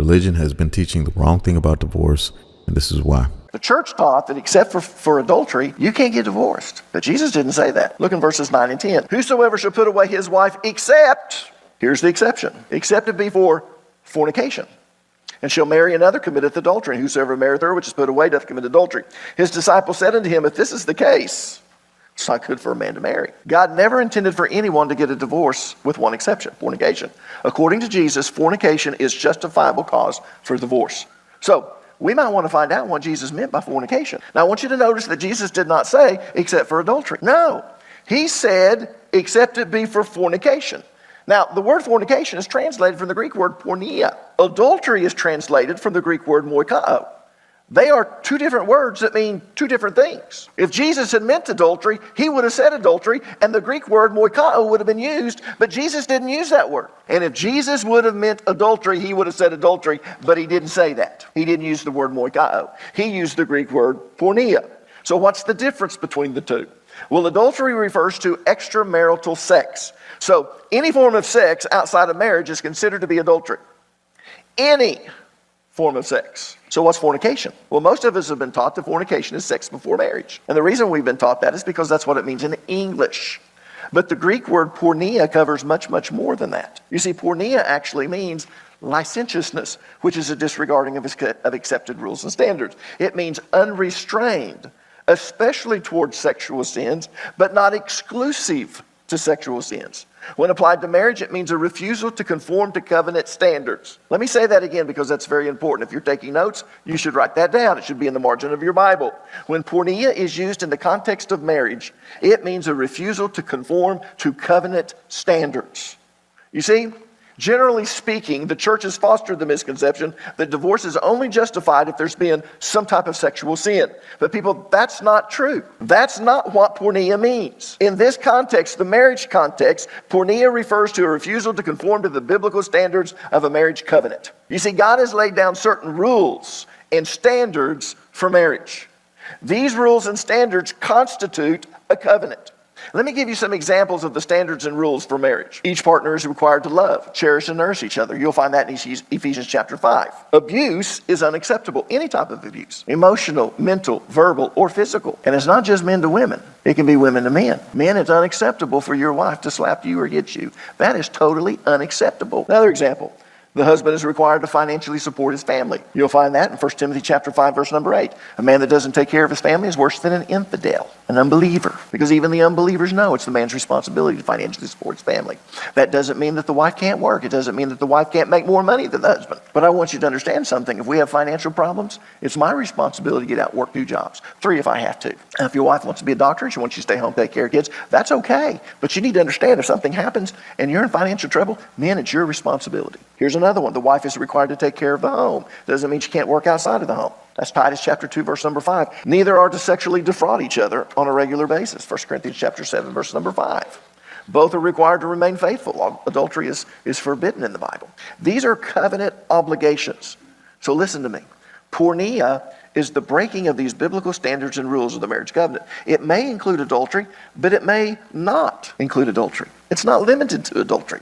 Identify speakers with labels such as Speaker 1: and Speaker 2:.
Speaker 1: religion has been teaching the wrong thing about divorce, and this is why.
Speaker 2: The church taught that except for adultery, you can't get divorced. But Jesus didn't say that. Look in verses 9 and 10. Whosoever shall put away his wife except, here's the exception, except it be for fornication, and shall marry another, committeth adultery. And whosoever marrieth her which is put away doth commit adultery. His disciples said unto him, if this is the case, it's not good for a man to marry. God never intended for anyone to get a divorce with one exception, fornication. According to Jesus, fornication is justifiable cause for divorce. So, we might want to find out what Jesus meant by fornication. Now, I want you to notice that Jesus did not say, except for adultery. No, he said, except it be for fornication. Now, the word fornication is translated from the Greek word porneia. Adultery is translated from the Greek word moikao. They are two different words that mean two different things. If Jesus had meant adultery, he would have said adultery, and the Greek word moikao would have been used, but Jesus didn't use that word. And if Jesus would have meant adultery, he would have said adultery, but he didn't say that. He didn't use the word moikao. He used the Greek word porneia. So what's the difference between the two? Well, adultery refers to extramarital sex. So any form of sex outside of marriage is considered to be adultery. Any form of sex. So what's fornication? Well, most of us have been taught that fornication is sex before marriage. And the reason we've been taught that is because that's what it means in English. But the Greek word porneia covers much, much more than that. You see, porneia actually means licentiousness, which is a disregarding of accepted rules and standards. It means unrestrained, especially towards sexual sins, but not exclusive to sexual sins. When applied to marriage, it means a refusal to conform to covenant standards. Let me say that again because that's very important. If you're taking notes, you should write that down. It should be in the margin of your Bible. When porneia is used in the context of marriage, it means a refusal to conform to covenant standards. You see, generally speaking, the church has fostered the misconception that divorce is only justified if there's been some type of sexual sin. But people, that's not true. That's not what porneia means. In this context, the marriage context, porneia refers to a refusal to conform to the biblical standards of a marriage covenant. You see, God has laid down certain rules and standards for marriage. These rules and standards constitute a covenant. Let me give you some examples of the standards and rules for marriage. Each partner is required to love, cherish, and nurse each other. You'll find that in Ephesians chapter 5. Abuse is unacceptable, any type of abuse. Emotional, mental, verbal, or physical. And it's not just men to women. It can be women to men. Men, it's unacceptable for your wife to slap you or hit you. That is totally unacceptable. Another example. The husband is required to financially support his family. You'll find that in 1 Timothy chapter 5, verse number 8. A man that doesn't take care of his family is worse than an infidel, an unbeliever, because even the unbelievers know it's the man's responsibility to financially support his family. That doesn't mean that the wife can't work. It doesn't mean that the wife can't make more money than the husband. But I want you to understand something. If we have financial problems, it's my responsibility to get out and work 2 jobs, 3 if I have to. And if your wife wants to be a doctor and she wants you to stay home, take care of kids, that's okay. But you need to understand if something happens and you're in financial trouble, man, it's your responsibility. Here's another one. The wife is required to take care of the home. Doesn't mean she can't work outside of the home. That's Titus chapter 2, verse number 5. Neither are to sexually defraud each other on a regular basis. 1 Corinthians chapter 7, verse number 5. Both are required to remain faithful. Adultery is forbidden in the Bible. These are covenant obligations. So listen to me. Porneia is the breaking of these biblical standards and rules of the marriage covenant. It may include adultery, but it may not include adultery. It's not limited to adultery.